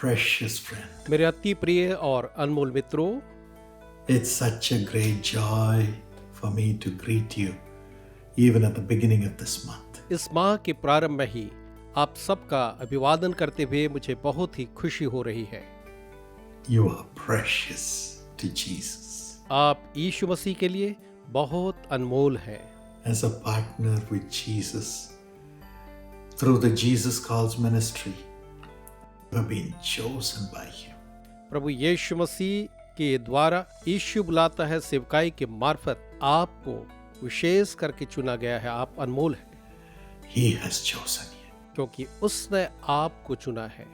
precious friend, मेरे अति प्रिय और अनमोल मित्रों, it's such a great joy for me to greet you even at the beginning of this month. इस माह के प्रारंभ में ही आप सबका अभिवादन करते हुए मुझे बहुत ही खुशी हो रही है। You are precious to Jesus. आप यीशु मसीह के लिए बहुत अनमोल हैं। As a partner with Jesus, through the Jesus Calls ministry, you have been chosen by Him. प्रभु यीशु मसीह के द्वारा यीशु बुलाता है सेवकाई के मार्फत आपको विशेष करके चुना गया है। आप अनमोल हैं He has chosen you. क्योंकि उसने आपको चुना है।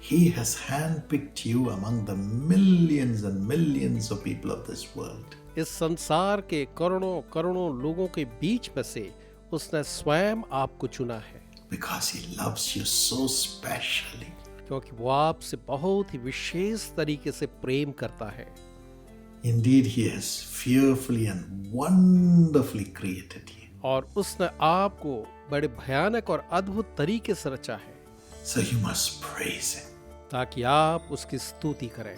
He has handpicked you among the millions and millions of people of this world. इस संसार के करोड़ों करोड़ों लोगों के बीच में से उसने स्वयं आपको चुना है, Because He loves you so specially. क्योंकि वो आपसे बहुत ही विशेष तरीके से प्रेम करता है। Indeed, He has fearfully and wonderfully created you. और उसने आपको बड़े भयानक और अद्भुत तरीके से रचा है, So you must praise Him. ताकि आप उसकी स्तुति करें।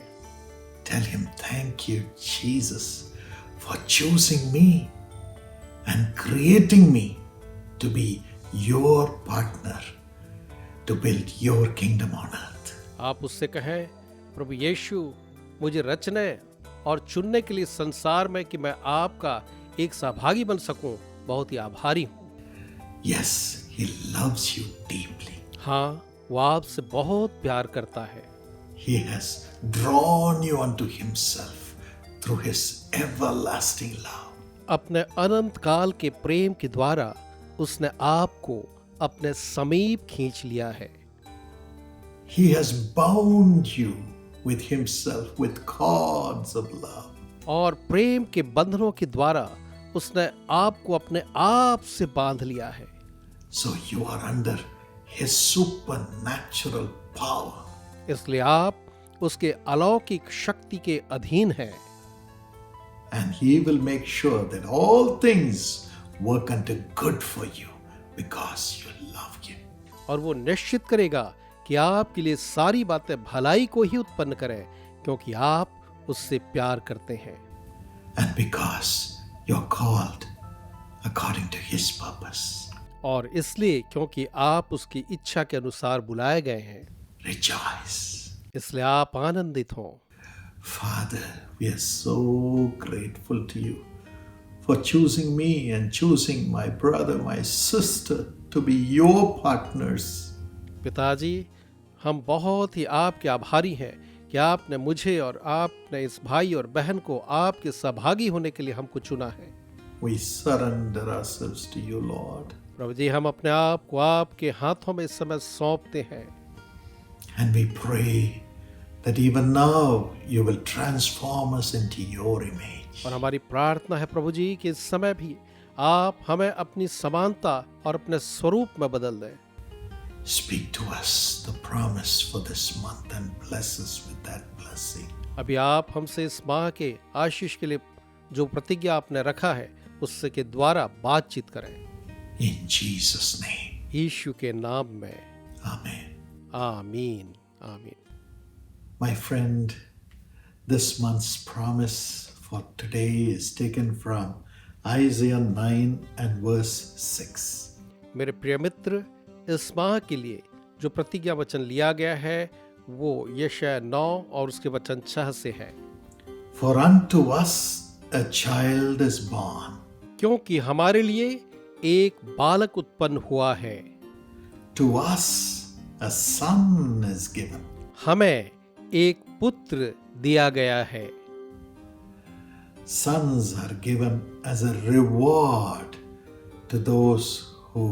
Tell Him, thank you, Jesus, for choosing me and creating me to be your partner to build your kingdom on earth. आप उससे कहें, प्रभु यीशु, मुझे रचने और चुनने के लिए संसार में कि मैं आपका एक सहभागी बन सकूं, बहुत ही आभारी हूं। Yes, He loves you deeply. हाँ, वो आपसे बहुत प्यार करता है। He has drawn you unto Himself through His everlasting love. अपने अनंत काल के प्रेम के द्वारा उसने आपको अपने समीप खींच लिया है। He has bound you with Himself with cords of love. और प्रेम के बंधनों के द्वारा उसने आपको अपने आप से बांध लिया है। So you are under His supernatural power. इसलिए आप उसके अलौकिक शक्ति के अधीन हैं। And He will make sure that all things work unto good for you because you love Him. और वो निश्चित करेगा कि आपके लिए सारी बातें भलाई को ही उत्पन्न करें, क्योंकि आप उससे प्यार करते हैं। And because you're called according to His purpose. और इसलिए क्योंकि आप उसकी इच्छा के अनुसार बुलाए गए हैं, Rejoice. इसलिए आप आनंदित हों। Father, we are so grateful to you for choosing me and choosing my brother, my sister to be your partners. पिताजी, हम बहुत ही आपके आभारी हैं कि आपने मुझे और आपने इस भाई और बहन को आपके सहभागी होने के लिए हमको चुना है। We surrender ourselves to you, Lord. प्रभु जी, हम अपने आप को आपके हाथों में इस समय सौंपते हैं। And we pray that even now you will transform us into your image. और हमारी प्रार्थना है प्रभु जी कि इस समय भी आप हमें अपनी समानता और अपने स्वरूप में बदल दें। Speak to us the promise for this month and bless us with that blessing. अभी आप हमसे इस माह के आशीष के लिए जो प्रतिज्ञा आपने रखा है उससे के द्वारा बातचीत करें। In Jesus' name. यीशु के नाम में Amen. आमीन आमीन। My friend, this month's promise for today is taken from Isaiah 9 and verse 6. मेरे प्रिय मित्र, इस माह के लिए जो प्रतिज्ञा वचन लिया गया है वो यशायाह 9 और उसके वचन 6 से है। For unto us a child is born. क्योंकि हमारे लिए एक बालक उत्पन्न हुआ है, To us a son is given. हमें एक पुत्र दिया गया है। Sons are given as a reward to those who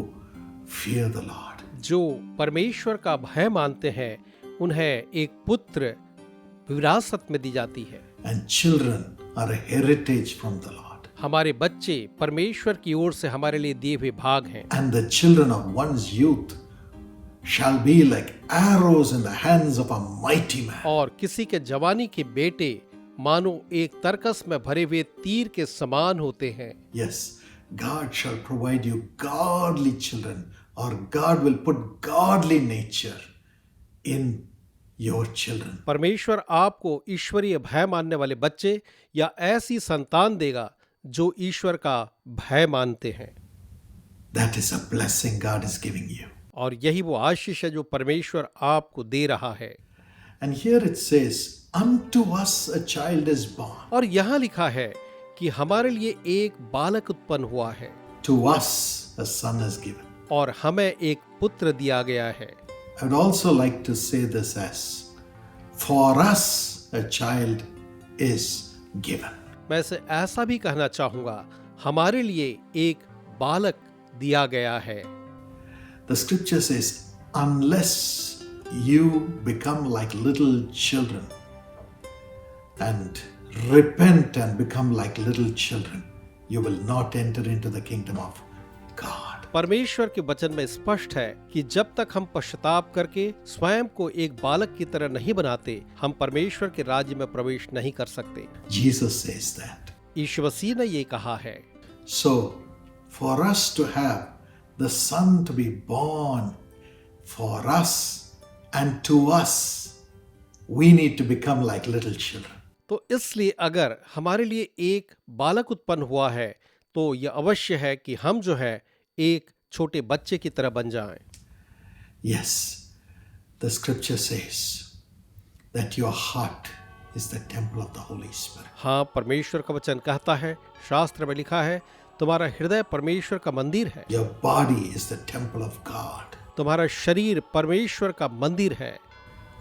fear the Lord. जो परमेश्वर का भय मानते हैं उन्हें एक पुत्र विरासत में दी जाती है। And children are a heritage from the Lord. हमारे बच्चे परमेश्वर की ओर से हमारे लिए दिए हुए भाग हैं। And the children of one's youth shall be like arrows in the hands of a mighty man. और किसी के जवानी के बेटे मानो एक तरकस में भरे हुए तीर के समान होते हैं। Yes, God shall provide you godly children, or God will put godly nature in your children. परमेश्वर आपको ईश्वरीय भय मानने वाले बच्चे या ऐसी संतान देगा जो ईश्वर का भय मानते हैं। That is a blessing God is giving you. और यही वो आशीष है जो परमेश्वर आपको दे रहा है। And here it says, unto us a child is born. और यहाँ लिखा है कि हमारे लिए एक बालक उत्पन्न हुआ है, To us a son is given. और हमें एक पुत्र दिया गया है। I would also like to say this as, for us a child is given. मैं इसे ऐसा भी कहना चाहूंगा, हमारे लिए एक बालक दिया गया है। The scripture says, unless you become like little children and repent and become like little children, you will not enter into the kingdom of God. परमेश्वर के वचन में स्पष्ट है कि जब तक हम पश्चाताप करके स्वयं को एक बालक की तरह नहीं बनाते, हम परमेश्वर के राज्य में प्रवेश नहीं कर सकते। Jesus says that. यीशु मसीह ने ये कहा है। So, for us to have the Son to be born for us and to us, we need to become like little children. तो इसलिए अगर हमारे लिए एक बालक उत्पन्न हुआ है तो यह अवश्य है कि हम जो है एक छोटे बच्चे की तरह बन जाएं। Yes, the scripture says that your heart is the temple of the Holy Spirit. हाँ, परमेश्वर का वचन कहता है, शास्त्र में लिखा है, तुम्हारा हृदय परमेश्वर का मंदिर है। Your body is the temple of God. तुम्हारा शरीर परमेश्वर का मंदिर है।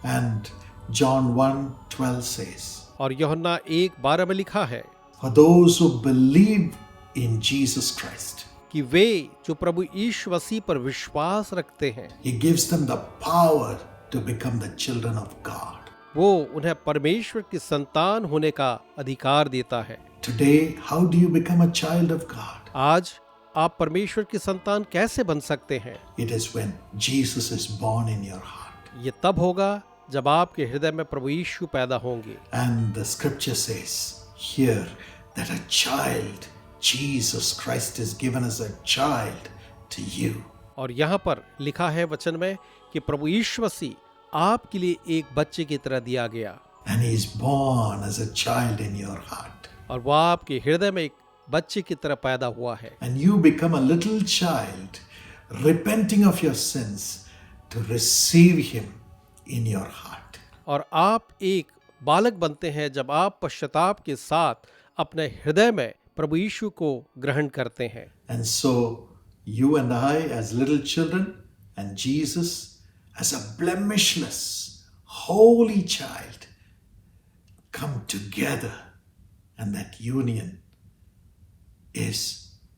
And John 1:12 says, और यूहन्ना 1:12 में लिखा है for those who believe in Jesus Christ, कि वे जो प्रभु यीशु मसीह पर विश्वास रखते हैं, He gives them the power to become the children of God. वो उन्हें परमेश्वर की संतान होने का अधिकार देता है। Today, how do you become a child of God? आज आप परमेश्वर की संतान कैसे बन सकते हैं? It is when Jesus is born in your heart. ये तब होगा जब आपके हृदय में प्रभु यीशु पैदा होंगे। And the scripture says here that a child, Jesus Christ, is given as a child to you. और यहाँ पर लिखा है वचन में कि प्रभु यीशु मसीह आपके लिए एक बच्चे की तरह दिया गया। And he is born as a child in your heart. और वह आपके हृदय में एक बच्चे की तरह पैदा हुआ है। And you become a little child, repenting of your sins, to receive him in your heart. और आप एक बालक बनते हैं जब आप पश्चाताप के साथ अपने हृदय में प्रभु यीशु को ग्रहण करते हैं। And so you and I, as little children, and Jesus as a blemishless, holy child, come together, and that union is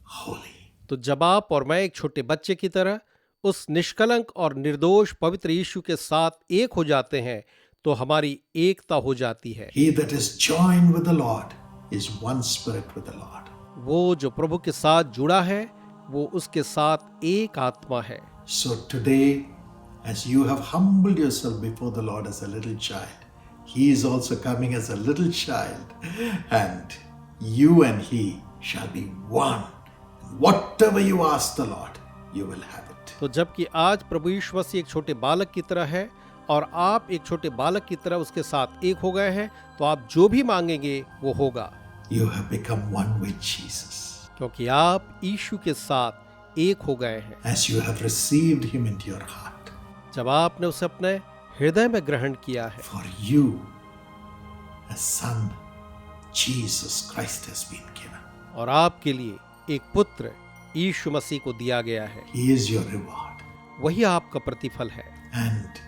holy. तो जब आप और मैं एक छोटे बच्चे की तरह उस निष्कलंक और निर्दोष पवित्र यीशु के साथ एक हो जाते हैं तो हमारी एकता हो जाती है। He that is joined with the Lord is one spirit with the Lord. वो जो प्रभु के साथ जुड़ा है वो उसके साथ एक आत्मा है। So today, as you have humbled yourself before the Lord as a little child, He is also coming as a little child, and you and He shall be one. Whatever you ask the Lord, you will have it. तो जबकि आज प्रभु यीशु मसीह एक छोटे बालक की तरह है और आप एक छोटे बालक की तरह उसके साथ एक हो गए हैं, तो आप जो भी मांगेंगे वो होगा। You have become one with Jesus. क्योंकि आप यीशु के साथ एक हो गए हैं। As you have received Him into your heart, जब आपने उसे अपने हृदय में ग्रहण किया है, for you, a son, Jesus Christ has been given. और आपके लिए एक पुत्र यीशु मसीह को दिया गया है। He is your reward. वही आपका प्रतिफल है। And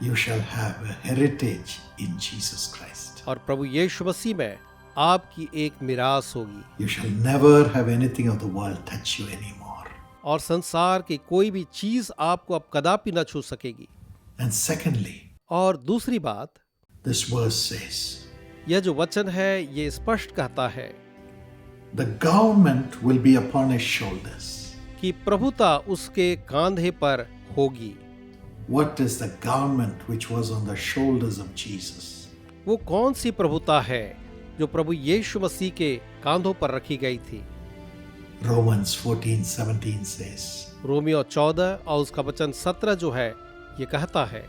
you shall have a heritage in Jesus Christ. और प्रभु यीशु मसीह में आपकी एक मिरास होगी। You shall never have anything of the world touch you anymore. और संसार की कोई भी चीज आपको अब कदापि न छू सकेगी। And secondly, और दूसरी बात, this verse says, यह जो वचन है ये स्पष्ट कहता है the government will be upon his shoulders. कि प्रभुता उसके कांधे पर होगी। What is the government which was on the shoulders of Jesus? वो कौन सी प्रभुता है जो प्रभु यीशु मसीह के कांधों पर रखी गई थी? Romans 14:17 says, रोमियो 14 और उसका वचन 17 जो है ये कहता है,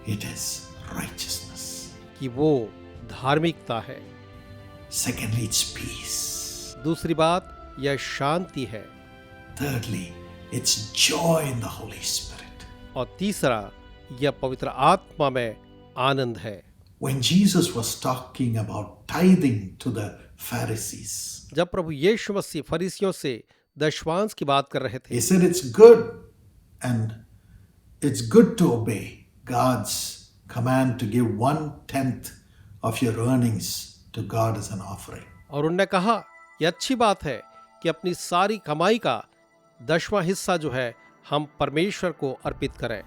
it is righteousness. कि वो धार्मिकता है। Secondly, it's peace. दूसरी बात यह शांति है। Thirdly, it's joy in the Holy Spirit. और तीसरा यह पवित्र आत्मा में आनंद है। When Jesus was talking about tithing to the Pharisees, जब प्रभु यीशु मसीह फरीसियों से दशवांश की बात कर रहे थे, he said it's good and it's good to obey God's command to give 1/10 of your earnings to God as an offering. और उन्होंने कहा यह अच्छी बात है कि अपनी सारी कमाई का 10वां हिस्सा जो है हम परमेश्वर को अर्पित करें,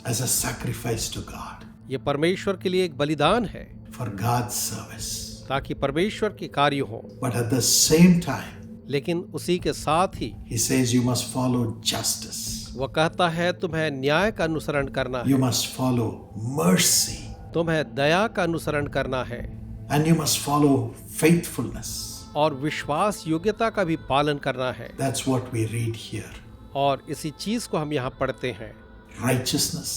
As a sacrifice to God, ये परमेश्वर के लिए एक बलिदान है for God's service. ताकि परमेश्वर के कार्य हो। But at the same time, लेकिन उसी के साथ ही he says you must follow justice. वह कहता है तुम्हें न्याय का अनुसरण करना है, You must follow mercy. तुम्हें दया का अनुसरण करना है And you must follow faithfulness. और विश्वास योग्यता का भी पालन करना है। That's what we read here. और इसी चीज को हम यहाँ पढ़ते हैं, Righteousness,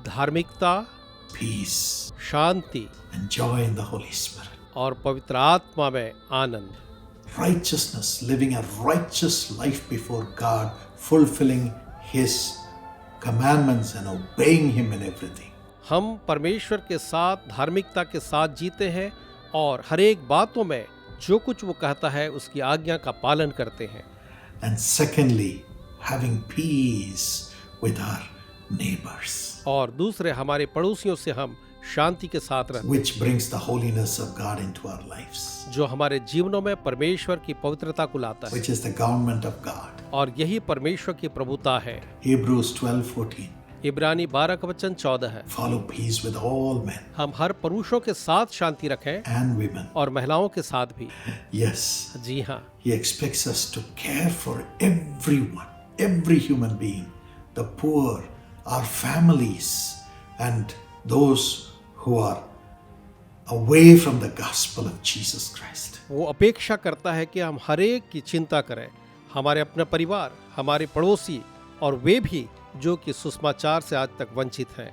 धार्मिकता, peace, Shanti and joy in the Holy Spirit. और पवित्र आत्मा में आनंद। Righteousness, living a righteous life before God, fulfilling His commandments and obeying Him in everything. हम परमेश्वर के साथ धार्मिकता के साथ जीते हैं और हर एक बातों में जो कुछ वो कहता है उसकी आज्ञा का पालन करते हैं। And secondly, having peace with our neighbors, और दूसरे हमारे पड़ोसियों से हम शांति के साथ रहते which brings the holiness of God into our lives, हैं, जो हमारे जीवनों में परमेश्वर की पवित्रता को लाता है which is the government of God. और यही परमेश्वर की प्रभुता है। Hebrews 12:14. इब्रानी 12:14 है, Follow peace with all men हम हर पुरुषों के साथ शांति रखें and women. और महिलाओं के साथ भी। Yes, जी हाँ, He expects us to care for everyone, every human being, the poor, our families, and those who are away from the gospel of Jesus Christ. वो अपेक्षा करता है कि हम हर एक की चिंता करें, हमारे अपने परिवार, हमारे पड़ोसी और वे भी जो कि सुसमाचार से आज तक वंचित हैं।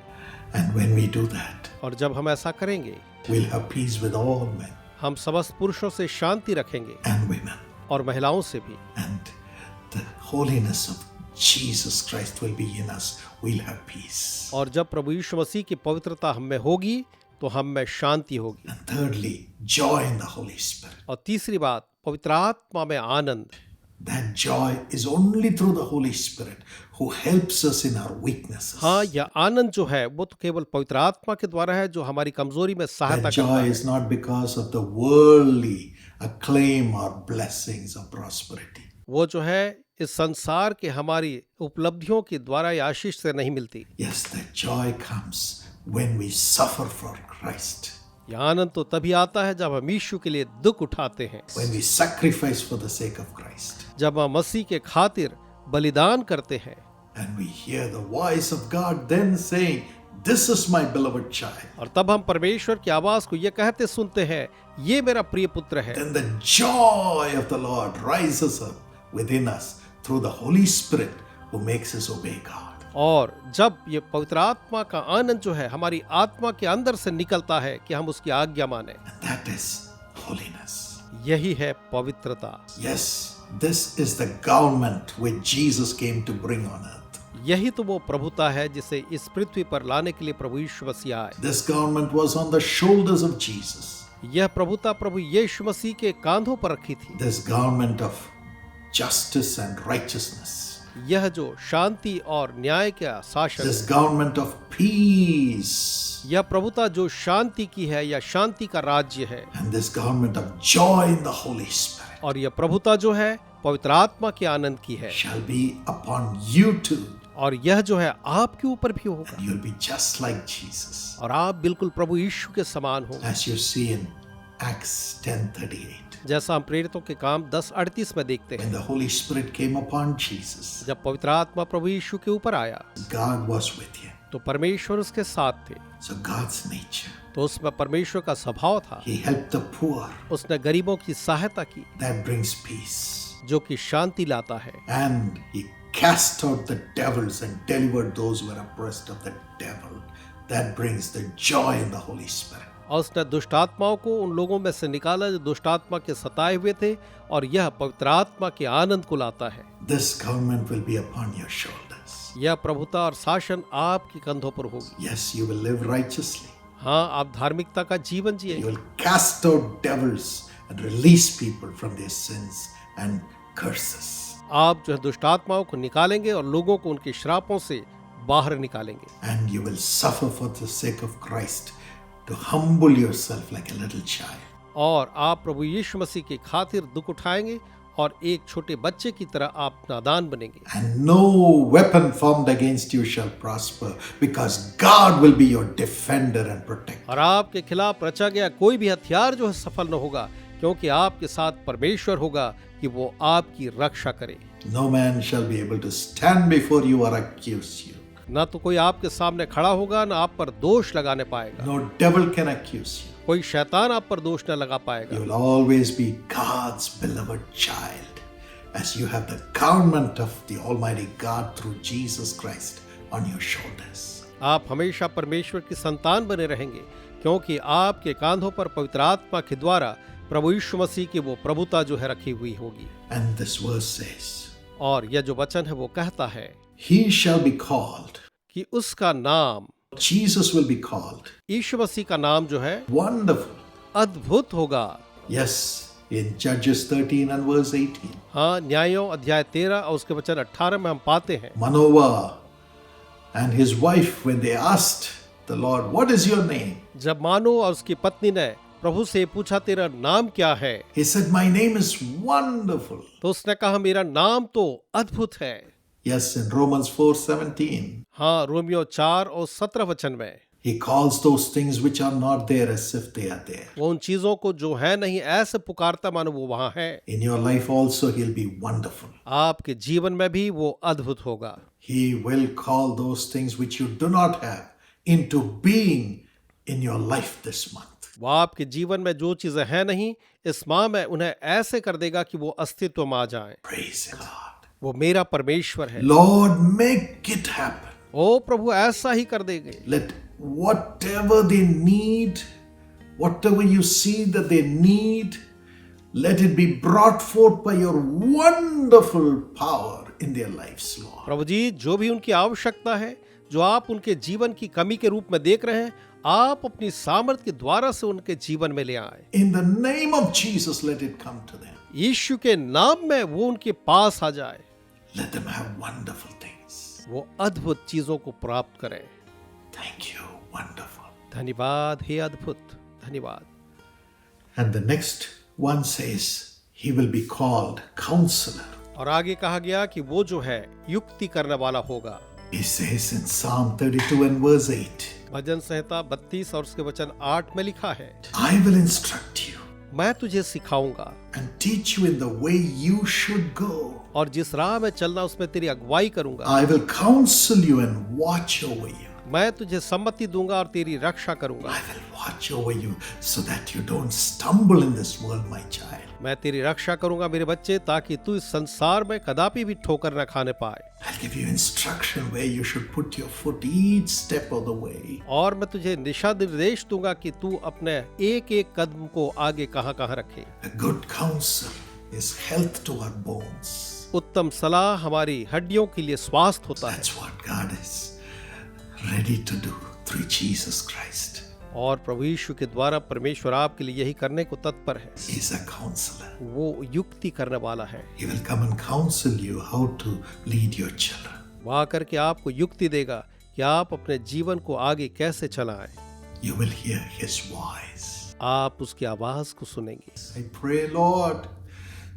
And when we do that, और जब हम ऐसा करेंगे we'll have peace with all men हम समस्त पुरुषों से शांति रखेंगे and women. और महिलाओं से भी, And the holiness of Jesus Christ will be in us. We'll have peace. और जब प्रभु यीशु मसीह की पवित्रता हम में होगी तो हम में शांति होगी। And thirdly, joy in the Holy Spirit. और तीसरी बात, पवित्र आत्मा में आनंद। That joy is only through the Holy Spirit who helps us in our weaknesses. हाँ, यह आनंद जो है वो तो केवल पवित्र आत्मा के द्वारा है जो हमारी कमजोरी में सहायता That करता joy है। is not because of the worldly acclaim or blessings or prosperity. वो जो है इस संसार के हमारी उपलब्धियों के द्वारा या आशीष से नहीं मिलती। Yes, that joy comes when we suffer for Christ, यह आनंद तो तभी आता है जब हम यीशु के लिए दुख उठाते हैं, when we sacrifice for the sake of Christ, जब हम मसीह के खातिर बलिदान करते हैं and we hear the voice of God then saying, "This is my beloved child." और तब हम परमेश्वर की आवाज को ये कहते सुनते हैं, ये मेरा प्रिय पुत्र है। Then the joy of the Lord rises up within us through the Holy Spirit who makes us obey God. और जब ये पवित्र आत्मा का आनंद जो है हमारी आत्मा के अंदर से निकलता है कि हम उसकी आज्ञा माने, And that is holiness. यही है पवित्रता। Yes, this is the government which Jesus came to bring on earth. यही तो वो प्रभुता है जिसे इस पृथ्वी पर लाने के लिए प्रभु यीशु मसीह आए। This government was on the shoulders of Jesus. यह प्रभुता प्रभु यीशु मसीह के कांधों पर रखी थी। This government of justice and righteousness. यह जो शांति और न्याय का शासन, This government of peace. यह प्रभुता जो शांति की है या शांति का राज्य है, And this government of joy in the Holy Spirit और यह प्रभुता जो है पवित्र आत्मा के आनंद की है, shall be upon you too. और यह जो है आपके ऊपर भी होगा And you'll be just like Jesus. और आप बिल्कुल प्रभु यीशु के समान हो। As you see in Acts 10:38. जैसा हम प्रेरितों के काम 10:38 में देखते हैं, When the Holy Spirit came upon Jesus, जब पवित्र आत्मा प्रभु यीशु के ऊपर आया God was with him. तो परमेश्वर उसके साथ थे, So God's nature. तो उसमें परमेश्वर का स्वभाव था। He helped the poor. उसने गरीबों की सहायता की That brings peace. जो कि शांति लाता है, And he cast out the devils and delivered those who were oppressed of the devil. that brings the joy in the Holy Spirit. और उसने दुष्ट आत्माओं को उन लोगों में से निकाला जो दुष्ट आत्मा के सताए हुए थे, और यह पवित्र आत्मा के आनंद को लाता है। This government will be upon your shoulders. यह प्रभुता और शासन आपके कंधों पर होगी। Yes, you will live righteously. हाँ, आप धार्मिकता का जीवन जिए। You will cast out devils and release people from their sins and curses. आप जो है दुष्ट आत्माओं को निकालेंगे और लोगों को उनके श्रापों से बाहर निकालेंगे। And you will suffer for the sake of Christ, to humble yourself like a little child. और आप प्रभु यीशु मसीह की खातिर दुख उठाएंगे और एक छोटे बच्चे की तरह आप नादान बनेंगे। And no weapon formed against you shall prosper, because God will be your defender and protector. और आपके खिलाफ रचा गया कोई भी हथियार जो है सफल न होगा, क्योंकि आपके साथ परमेश्वर होगा कि वो आपकी रक्षा करे। No man shall be able to stand before you or accuse you. न तो कोई आपके सामने खड़ा होगा, न आप पर दोष लगाने पाएगा। No devil can accuse you. कोई शैतान आप पर दोष न लगा पाएगा। You will always be God's beloved child, as you have the government of the Almighty God through Jesus Christ on your shoulders. आप हमेशा परमेश्वर की संतान बने रहेंगे, क्योंकि आपके कांधों पर पवित्र आत्मा के द्वारा प्रभु यीशु मसीह की वो प्रभुता जो है रखी हुई होगी। And this verse says, और यह जो वचन है वो कहता है He shall be called, कि उसका नाम, Jesus will be called, यीशु मसीह का नाम जो है Wonderful. अद्भुत होगा। Yes, in Judges 13 and verse 18. हाँ, न्यायों अध्याय 13 और उसके वचन 18 में हम पाते हैं Manoah and his wife, when they asked the Lord, what is your name? जब मानो और उसकी पत्नी ने प्रभु से पूछा तेरा नाम क्या है, He said, my name is Wonderful. तो उसने कहा मेरा नाम तो अद्भुत है। Yes, in Romans 4:17. हाँ, रोमियो 4 और 17 वचन में He calls those things which are not there as if they are there. वो उन चीजों को जो है नहीं ऐसे पुकारता मानो वो वहां है। In your life also He'll be wonderful. आपके जीवन में भी वो अद्भुत होगा। He will call those things which you do not have into being in your life this month. वो आपके जीवन में जो चीजें हैं नहीं, इस माह में उन्हें ऐसे कर देगा कि वो अस्तित्व में आ जाएं। Praise God. वो मेरा परमेश्वर है। Lord, make it happen. ओ प्रभु ऐसा ही कर देंगे। Let whatever they need, whatever you see that they need, let it be brought forth by your wonderful power in their lives, Lord. प्रभु जी, जो भी उनकी आवश्यकता है, जो आप उनके जीवन की कमी के रूप में देख रहे हैं, आप अपनी सामर्थ्य के द्वारा से उनके जीवन में ले आए। In the name of Jesus, let it come to them. यीशु के नाम में वो उनके पास आ जाए। Let them have wonderful things. वो अद्भुत चीजों को प्राप्त करें। Thank you, wonderful. धन्यवाद हे अद्भुत, धन्यवाद। And the next one says, he will be called Counselor. और आगे कहा गया कि वो जो है युक्ति करने वाला होगा। He says in Psalm 32 and verse 8, भजन संहिता 32 और उसके वचन 8 में लिखा है, I will instruct you मैं तुझे सिखाऊंगा and teach you in the way you should go. और जिस राह में चलना उसमें तेरी अगुवाई करूंगा। I will counsel you and watch over you. मैं तुझे सम्मति दूंगा और तेरी रक्षा करूंगा। I will watch over you so that you don't stumble in this world, my child. मैं तेरी रक्षा करूंगा मेरे बच्चे, ताकि तू इस संसार में कदापि भी ठोकर न खाने पाए। I'll give you instruction where you should put your foot each step of the way. और मैं तुझे दिशा निर्देश दूंगा कि तू अपने एक एक कदम को आगे कहाँ कहाँ रखे। A good counsel is health to our bones. उत्तम सलाह हमारी हड्डियों के लिए स्वास्थ्य होता है। That's what God is ready to do through Jesus Christ. और प्रभु यीशु के द्वारा परमेश्वर आपके लिए यही करने को तत्पर है। He's a counselor. वो युक्ति करने वाला है। He will come and counsel you how to lead your children. वो आकर के आपको युक्ति देगा कि आप अपने जीवन को आगे कैसे चलाएं। You will hear his voice. आप उसकी आवाज को सुनेंगे। I pray, Lord,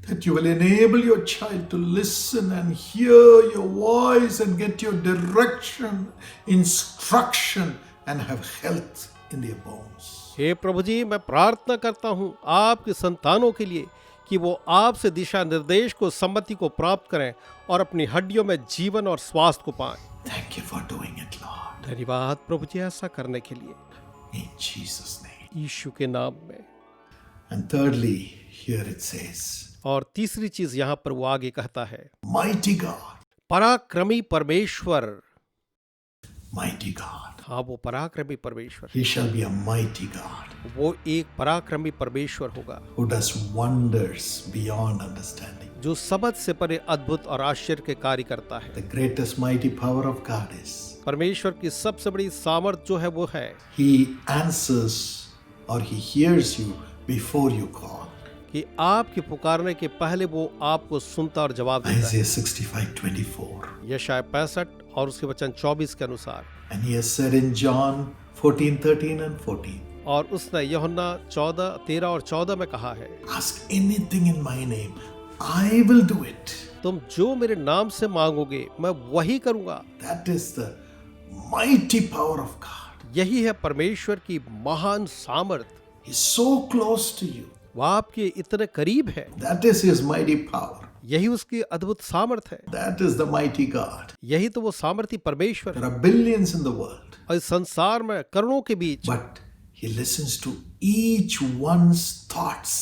that you will enable your child to listen and hear your voice and get your direction, instruction, and have health in their bones. हे प्रभु जी, मैं प्रार्थना करता हूँ आपके संतानों के लिए कि वो आपसे दिशा निर्देश को, सम्मति को प्राप्त करें और अपनी हड्डियों में जीवन और स्वास्थ्य को पाएं। Thank you for doing it, Lord. धन्यवाद प्रभु जी ऐसा करने के लिए, In Jesus' name. यीशु के नाम में। And thirdly, here it says, और तीसरी चीज यहाँ पर वो आगे कहता है, Mighty God, पराक्रमी परमेश्वर, mighty God. हाँ, वो पराक्रमी परमेश्वर, He shall be a mighty God वो एक पराक्रमी परमेश्वर होगा who does wonders beyond understanding. जो समझ से परे अद्भुत और आश्चर्य के कार्य करता है। The greatest mighty power of God is परमेश्वर की सबसे बड़ी सामर्थ जो है वो है He answers or He hears you before you call. कि आपके पुकारने के पहले वो आपको सुनता और जवाब देता है। Isaiah 65:24. यशायाह 65 और उसके वचन 24 के अनुसार। And He has said in John 14:13 and 14, और उसने यूहन्ना 14:13 और 14 में कहा है, ask anything in my name, I will do it. तुम जो मेरे नाम से मांगोगे मैं वही करूंगा। That is the mighty power of God. यही है परमेश्वर की महान सामर्थ। He's so close to you. वो आपके इतने करीब है। That is His mighty power. यही उसकी अद्भुत सामर्थ है। That is the mighty God. यही तो वो सामर्थी परमेश्वर There है। are billions in the world, और इस संसार में करोड़ों के बीच but He listens to each one's thoughts.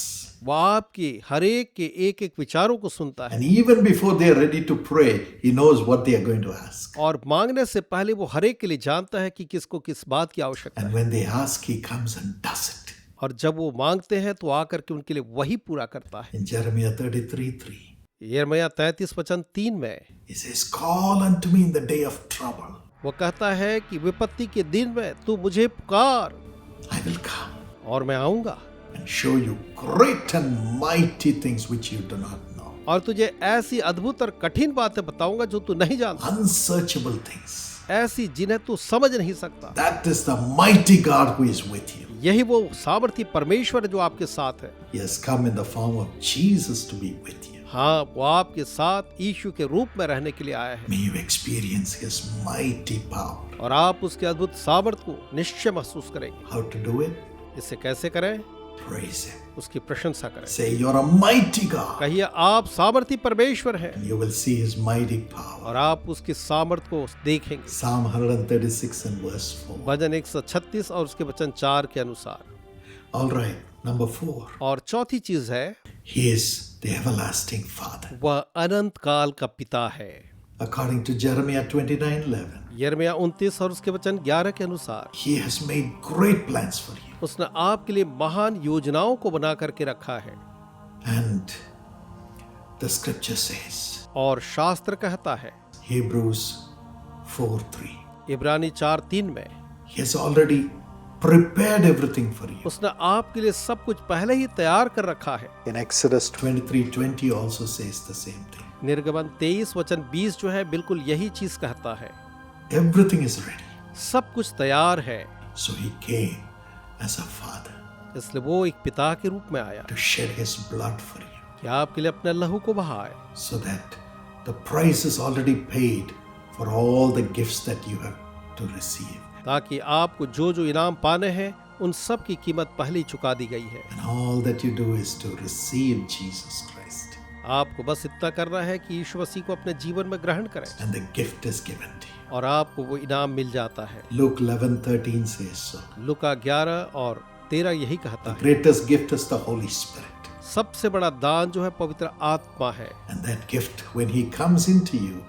वो आपके हर एक के एक एक विचारों को सुनता है। And even before they are ready to pray, He knows what they are going to ask. और मांगने से पहले वो हर एक के लिए जानता है कि किसको किस बात की आवश्यकता है। And when they ask, He comes and does it. और जब वो मांगते हैं तो आकर के उनके लिए वही पूरा करता है। In Jeremiah 33:3, यिर्मयाह 33 वचन 3 में He says, call unto me in the day of trouble. वो कहता है कि विपत्ति के दिन में तू मुझे पुकार I will come और मैं आऊंगा and show you great and mighty things which you do not know. और तुझे ऐसी अद्भुत और कठिन बातें बताऊंगा जो तू नहीं जानता, Unsearchable things. ऐसी जिन्हें तू समझ नहीं सकता। That is the mighty God who is with you. यही वो सामर्थी परमेश्वर है जो आपके साथ है। He has come in the form of Jesus to be with you. हाँ, वो आपके साथ यीशु के रूप में रहने के लिए आया है May you experience His mighty power. और आप उसके अद्भुत सामर्थ को निश्चय महसूस करेंगे। How to do it? इसे कैसे करें? Praise Him. उसकी प्रशंसा करें। Say, you're a mighty God. कहिए आप सामर्थी परमेश्वर हैं And you will see His mighty power. और आप उसकी सामर्थ को देखेंगे। Psalm 136 and verse 4. भजन 136 और उसके वचन 4 के अनुसार। All right, number 4. और चौथी चीज है He is the everlasting Father. वह अनंत काल का पिता है। According to Jeremiah 29:11, यिर्मयाह 29 और उसके वचन 11 के अनुसार He has made great plans for you. उसने आपके लिए महान योजनाओं को बना करके रखा है। And the scripture says, और शास्त्र कहता है Hebrews 4:3, इब्रानी 4:3 में He has already prepared everything for you. उसने आपके लिए सब कुछ पहले ही तैयार कर रखा है। In Exodus 23:20 also says the same thing. निर्गमन 23 वचन 20 जो है बिल्कुल यही चीज कहता है। Everything is ready. सब कुछ तैयार है, So He came as a father इसलिए वो एक पिता के रूप में आया to shed His blood for you, कि आपके लिए अपने लहू को बहाए, so that the price is already paid for all the gifts that you have to receive. ताकि आपको जो जो इनाम पाने हैं उन सब की कीमत पहले ही चुका दी गई है। And all that you do is to receive Jesus Christ. आपको बस इतना करना है कि यीशु मसीह को अपने जीवन में ग्रहण करें And the gift is given to you. और आपको वो इनाम मिल जाता है। Luke 11:13 says so. लुका 11 और 13 यही कहता The है। greatest gift is the Holy Spirit. सबसे बड़ा दान जो है पवित्र आत्मा है। And that gift, when He comes into you,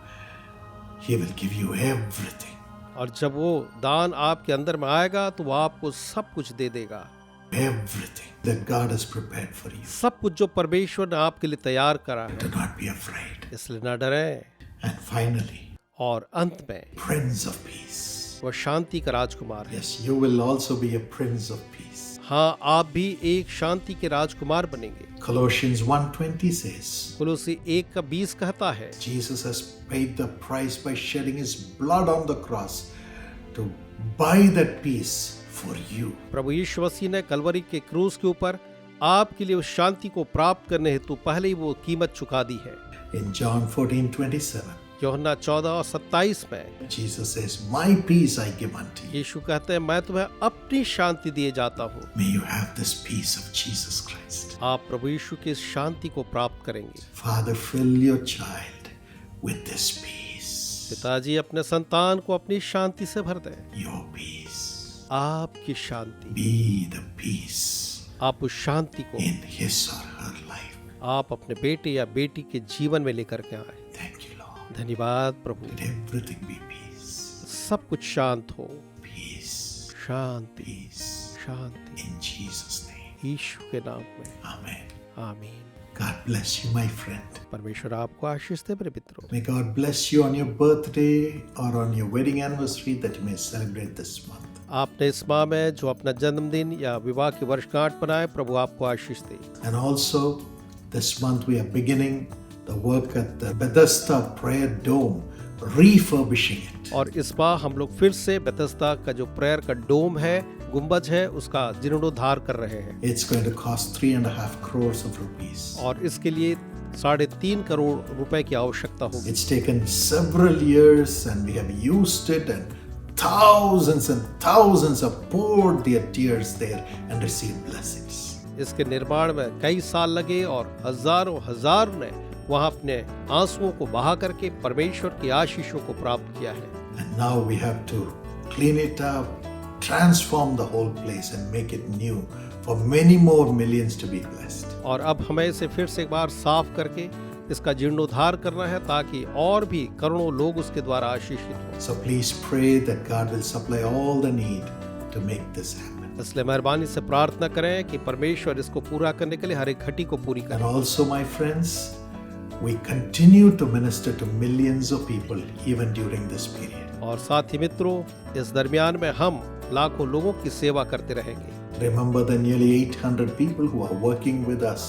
He will give you everything. और जब वो दान आपके अंदर में आएगा तो वो आपको सब कुछ दे देगा। Everything that God has prepared for you. सब कुछ जो परमेश्वर ने आपके लिए तैयार करा है, Do not be afraid. इसलिए न डरें। And finally, और अंत में Prince of Peace. वो शांति का राजकुमार है। Yes, you will also be a Prince of Peace. हाँ, आप भी एक शांति के राजकुमार बनेंगे। Colossians 1:20 says, कुलोसी 1:20 कहता है Jesus has paid the price by shedding His blood on the cross to buy that peace for you. प्रभु यीशु मसीह ने कलवरी के क्रूस के ऊपर आपके लिए उस शांति को प्राप्त करने हेतु पहले ही वो कीमत चुका दी है। In John 14:27, यूहन्ना 14 और 27 में Jesus says, my peace I give unto you. यीशु कहते हैं मैं तुम्हें अपनी शांति दिए जाता हूँ। May you have this peace of Jesus Christ. आप प्रभु यीशु की इस शांति को प्राप्त करेंगे। Father, fill your child with this peace. पिताजी अपने संतान को अपनी शांति से भर दें। Your peace. आपकी शांति, Be the peace आप उस शांति को in his or her life. आप अपने बेटे या बेटी के जीवन में लेकर के आए। Thank you, Lord. धन्यवाद प्रभु। Let everything be peace. सब कुछ शांत हो। Peace. Shanti, Peace. Shanti, In Jesus' name. यीशु के नाम में, Amen. आमीन। God bless you, my friend. परमेश्वर आपको आशीष दे मेरे मित्रों। May God bless you on your birthday or on your wedding anniversary that you may celebrate this month. आपने इस माह में जो अपना जन्मदिन या विवाह की वर्षगांठ बनाए, प्रभु आपको आशीष दे। And also, this month we are beginning the work at the Bethesda Prayer Dome, refurbishing it. और इस बार हम लोग फिर से बेथेस्दा का जो प्रेयर का डोम है, गुंबज है, उसका जीर्णोद्धार कर रहे हैं। It's going to cost 3.5 crores of rupees. और इसके लिए 3.5 करोड़ रुपए की आवश्यकता होगी। It's taken several years and we have used it, and thousands have poured their tears there and received blessings. इसके निर्माण में कई साल लगे और हजारों हजार ने वहां अपने आंसुओं को बहा करके परमेश्वर की आशीषों को प्राप्त किया है। And now we have to clean it up, transform the whole place and make it new for many more millions to be blessed. और अब हमें इसे फिर से एक बार साफ करके इसका जीर्णोद्धार करना है ताकि और भी करोड़ों लोग उसके द्वारा आशीषित हों। So please pray that God will supply all the need to make this happen. इसलिए मेहरबानी से प्रार्थना करें कि परमेश्वर इसको पूरा करने के लिए हर एक घटी को पूरी And करे। also, my friends, we continue to minister to millions of people even during this period. और साथ ही मित्रों, इस दरमियान में हम लाखों लोगों की सेवा करते रहेंगे। Remember the nearly 800 people who are working with us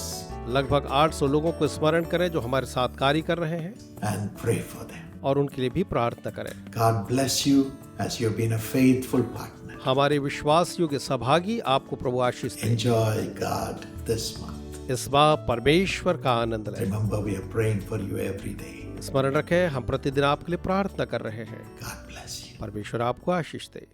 लगभग 800 लोगों को स्मरण करें जो हमारे साथ कार्य कर रहे हैं and pray for them. और उनके लिए भी प्रार्थना करें। God bless you as you have been a faithful partner. हमारे विश्वास योग्य सहभागी आपको प्रभु आशीष दे। Enjoy God this month. इस बार परमेश्वर का आनंद लें। Remember, we are praying for you every day. स्मरण रखें, हम प्रतिदिन आपके लिए प्रार्थना कर रहे हैं। God bless you. परमेश्वर आपको आशीष दे।